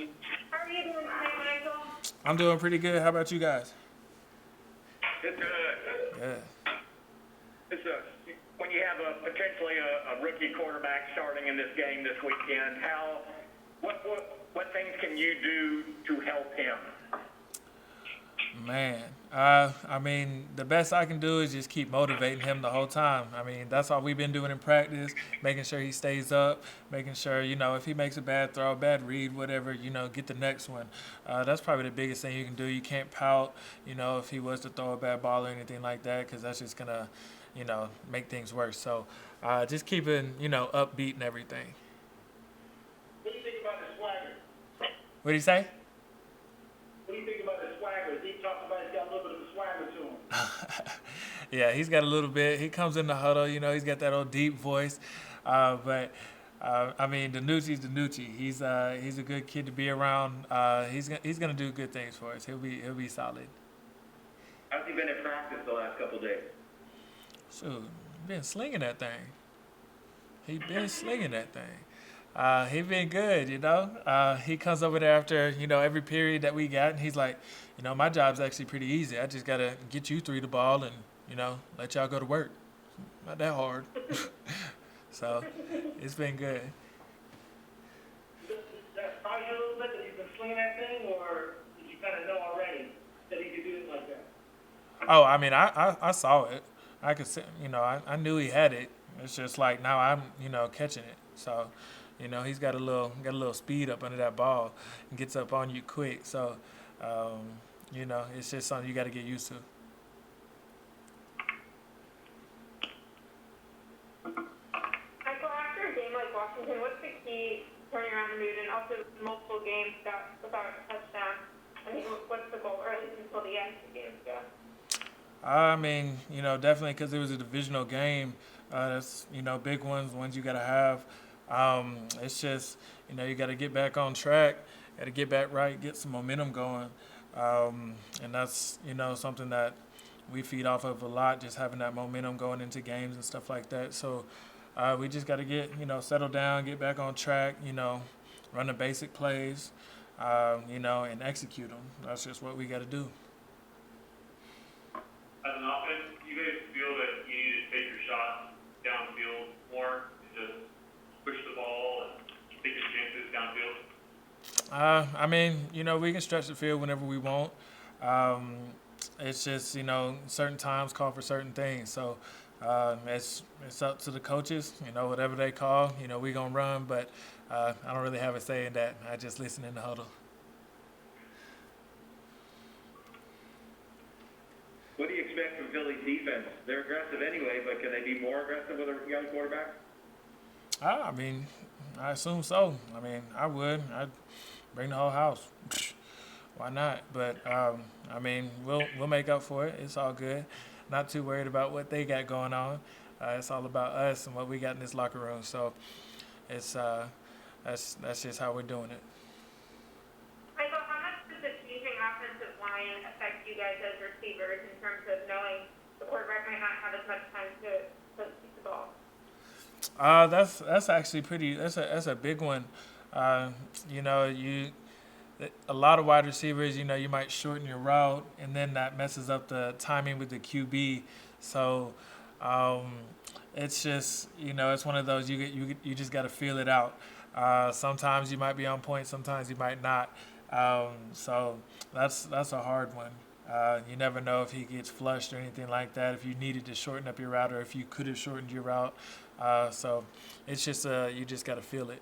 How are you doing today, Michael? I'm doing pretty good. How about you guys? It's Yeah. it's a when you have potentially a rookie quarterback starting in this game this weekend. What things can you do to help him? Man, I mean, the best I can do is just keep motivating him the whole time. I mean, that's all we've been doing in practice, making sure he stays up, making sure, if he makes a bad throw, bad read, whatever, get the next one. That's probably the biggest thing you can do. You can't pout, if he was to throw a bad ball or anything like that, because that's just going to, make things worse. So just keeping, upbeat and everything. What do you think about the swagger? What do you say? What do you think about the swagger? He talks about he's got a little bit of a swagger to him. Yeah, he's got a little bit. He comes in the huddle, he's got that old deep voice. But I mean, DiNucci's DiNucci. He's a good kid to be around. He's gonna do good things for us. He'll be solid. How's he been in practice the last couple of days? Shoot, been slinging that thing. He been slinging that thing. He been good. He comes over there after every period that we got, and he's like, my job's actually pretty easy. I just gotta get you three the ball and let y'all go to work. Not that hard. So it's been good. Does that surprise you a little bit that he's been slinging that thing, or did you kind of know already that he could do it like that? Oh, I mean, I saw it. I could see, I knew he had it. It's just like now I'm catching it. So he's got a little speed up under that ball and gets up on you quick. So it's just something you got to get used to. Michael, after a game like Washington, what's the key to turning around the mood and also multiple games without a touchdown? I mean, what's the goal, or at least until the end of the games go? I mean, definitely because it was a divisional game. That's big ones you got to have. It's just you got to get back on track, got to get back right, get some momentum going, and that's something that we feed off of a lot, just having that momentum going into games and stuff like that. So we just got to get settle down, get back on track, run the basic plays, and execute them. That's just what we got to do. As an offense, do you guys feel that you need to take your shots downfield more and just push the ball and take your chances downfield? I mean, we can stretch the field whenever we want. It's just, certain times call for certain things. So it's up to the coaches, whatever they call, we going to run. But I don't really have a say in that. I just listen in the huddle. What do you expect from Philly's defense? They're aggressive anyway, but can they be more aggressive with a young quarterback? I mean, I assume so. I mean, I would. I'd bring the whole house. Why not? But I mean, we'll make up for it. It's all good. Not too worried about what they got going on. It's all about us and what we got in this locker room. So it's that's just how we're doing it. Michael, how much does the changing offensive line affect you guys as receivers in terms of knowing the quarterback might not have as much time to keep the ball? That's actually pretty. That's a big one. You a lot of wide receivers. You might shorten your route, and then that messes up the timing with the QB. So it's just it's one of those you just got to feel it out. Sometimes you might be on point, sometimes you might not. So that's a hard one. You never know if he gets flushed or anything like that, if you needed to shorten up your route or if you could have shortened your route. So it's just you just got to feel it.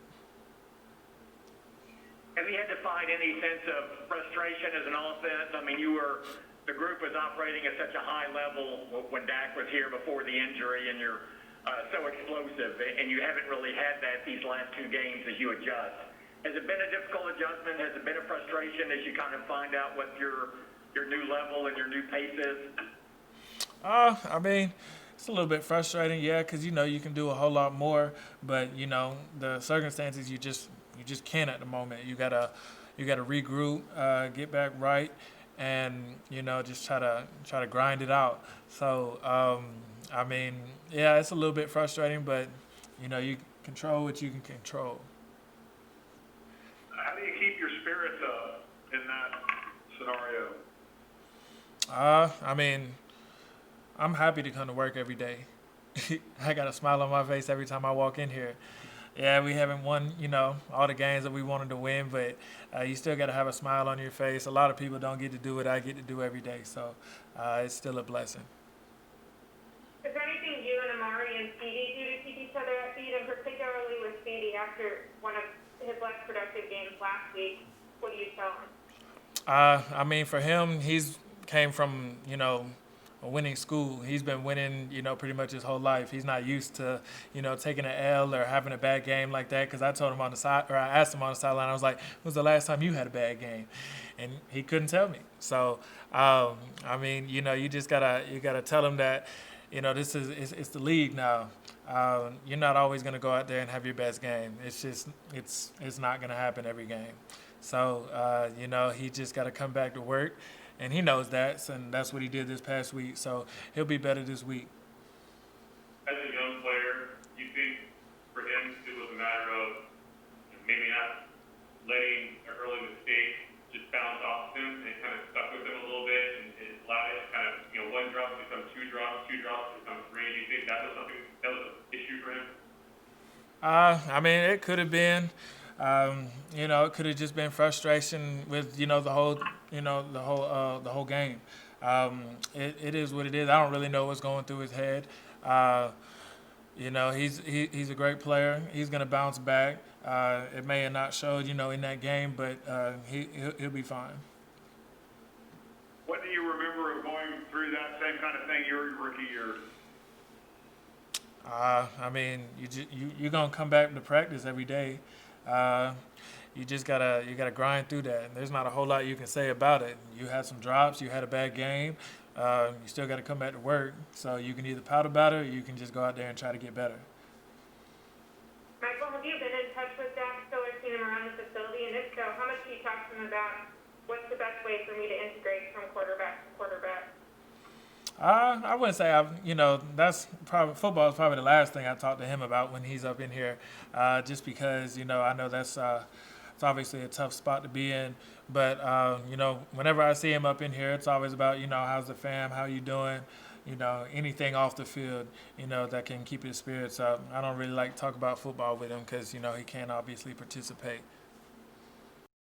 Have you had to find any sense of frustration as an offense? I mean, the group was operating at such a high level when Dak was here before the injury, and you're so explosive, and you haven't really had that these last two games as you adjust. Has it been a difficult adjustment? Has it been a frustration as you kind of find out what your new level and your new pace is? I mean, it's a little bit frustrating, yeah, because you can do a whole lot more, but the circumstances you just can't at the moment. You gotta regroup, get back right, and just try to grind it out. So I mean, yeah, it's a little bit frustrating, but you control what you can control. How do you keep your spirits up in that scenario? I mean, I'm happy to come to work every day. I got a smile on my face every time I walk in here. Yeah, we haven't won, all the games that we wanted to win, but you still got to have a smile on your face. A lot of people don't get to do what I get to do every day, so it's still a blessing. Is there anything you and Amari and Speedy do to keep each other upbeat, and particularly with Speedy after one of his less productive games last week? What do you tell him? I mean, for him, he's came from, a winning school. He's been winning, pretty much his whole life. He's not used to, taking an L or having a bad game like that. Because I told him on the side, or I asked him on the sideline, I was like, "When was the last time you had a bad game?" And he couldn't tell me. So, I mean, you just gotta tell him that, this is it's the league now. You're not always gonna go out there and have your best game. It's just it's not gonna happen every game. So, he just got to come back to work. And he knows that, and that's what he did this past week. So he'll be better this week. As a young player, you think for him it was a matter of maybe not letting an early mistake just bounce off him and kind of stuck with him a little bit and allowed it to kind of, one drop becomes two drops becomes three. Do you think that was something that was an issue for him? I mean, it could have been. It could have just been frustration with, the whole game. It is what it is. I don't really know what's going through his head. He's a great player. He's gonna bounce back. It may have not showed, in that game, but he'll be fine. What do you remember of going through that same kind of thing your rookie year? I mean, you're gonna come back to practice every day. You just gotta grind through that. And there's not a whole lot you can say about it. You had some drops. You had a bad game. You still got to come back to work. So you can either pout about it or you can just go out there and try to get better. Michael, have you been in touch with Dak still or seen him around the facility? And if so, how much do you talk to him about what's the best way for me to integrate from quarterback to quarterback? I wouldn't say that's probably football is probably the last thing I talk to him about when he's up in here, just because I know that's it's obviously a tough spot to be in, but whenever I see him up in here, it's always about how's the fam, how you doing, anything off the field, that can keep his spirits up. I don't really like to talk about football with him because he can't obviously participate.